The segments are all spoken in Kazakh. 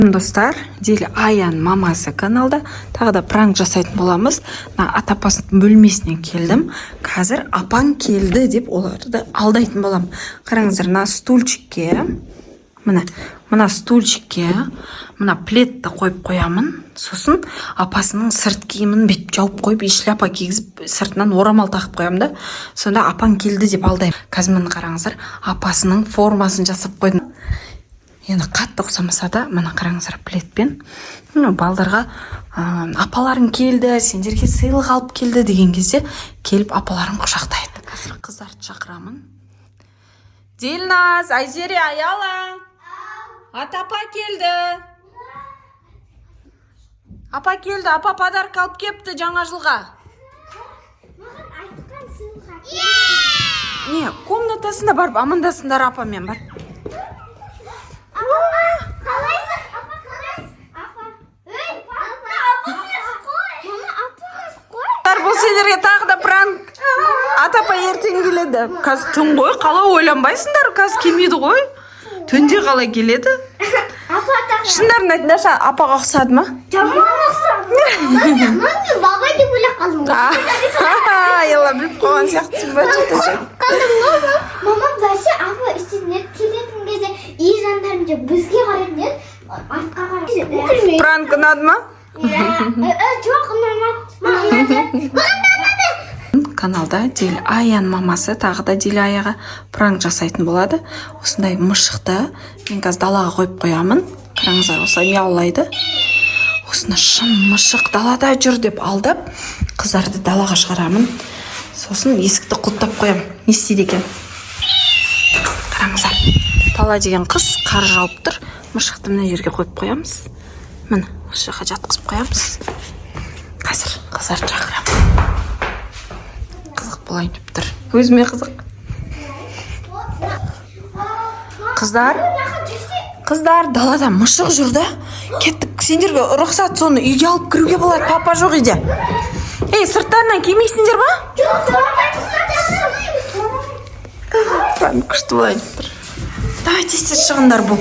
Достар, Дили Аян мамасы каналда тағы да пранк жасайтын боламыз. Ата апасының бөлмесінен келдім. Қазір апаң келді деп оларды алдайтын болам. Қараңыздар, мына стульчикке мына пледті қойып қоямын. Сосын апасының сырт киімін бет жауып қойып, шляпа кигізіп, сыртынан орамал тағып қоямын да. Сонда апаң келді деп алдаймын. Қазір міне қараңыздар, апасының формасын жасап қойдым. Енді қатты ұқсамаса да, мына қараңыздар, пледпен балдарға апаларың келді, сендерге сыйлық алып келді деген кезде келіп апаларын құшақтайды. Қазір қыздарды шақырамын. Дилназ, Айзере, Аяла. Апа келді. Апа келді, апа подарок алып кепті жаңа жылға. Не, комнатасында барып амандасыңдар апамен бар. Бұл сендерге тағы да пранк. Атапа ертең келеді. Қазір түн ғой, қалай ойланбайсыңдар, қазір келмейді ғой. Түнде қалай келеді? Шындарын айтыңдаршы, апаға ұқсады ма? Жаман ұқсады. Мен бабай деп ойлап қалдым. Ела біліп қойған сияқтысың ба? Мамам бәсе апа істеден келетін кезде үй жандарынша бізге қарайтын еді, артқа қарайды. Пранк ұнады ма? Жоқ, ұнамады. Каналда Дили Аян мамасы тағы да Дили Аяға пранк жасайтын болады. Осындай мышықты мен қазір далаға қойып қоямын. Қараңыздар, осылай мияулайды. Осыны шын мышық далада жүр деп алдап, қыздарды далаға шығарамын. Сосын есікті құлттап қоямын. Не істейді екен? Қараңыздар, Тала деген қыз қар жауып тұр. Мышықты мына жерге қойып қоямыз. Міне, осы жаққа жатқызып қоямыз. Қазір қыздарды шақырамын. Қызық болайын деп тұр. Өзіме қызық. Қыздар, далада мышық жүрді. Кеттік, сендерге рұқсат, соны үйге алып кіруге болады, папа жоқ үйде. Ей, сырттарынан кимейсіңдер ба? Жоқ, күшті болайын деп тұр. Давай тез шығындар бұл.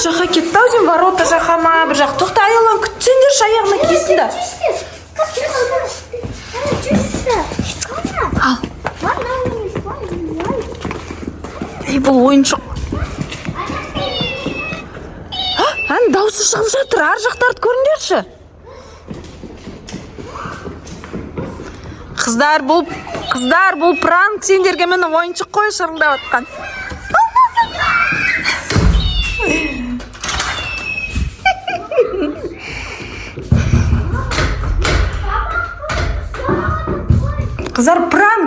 Жаққа кетті ау деймін, ворота жаққа ма, бір жақ. Тоқта, Аялан, күтсеңдер аяғына киесін да. Ал. Ей, бұл ойыншық. Дауысы шығып жатыр, ар жақтарды көріңдерші. Қыздар, бұл пранк, сендерге мені ойыншық қой шырылдап атқан. Қыздар,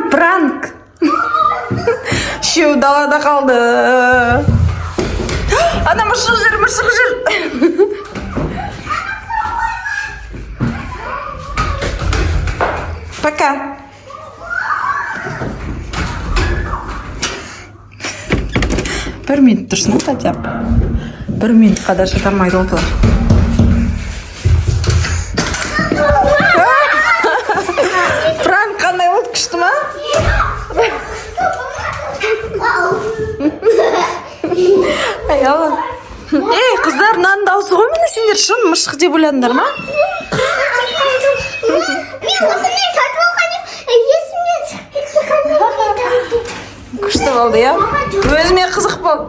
пранк. Шеу далада қалды. Ана мышық жүр. Пока. Бір минут тұрсын, хотя бы. Бір минутқа да шыдамайды ол бұлар. Пранк қандай болды, күшті ма? Аяла. Ей, қыздар, мынаның дауысы ғой, міне сендер шын мышық деп ойладыңдар ма? Күшті болды, я? Өзіме қызық бол.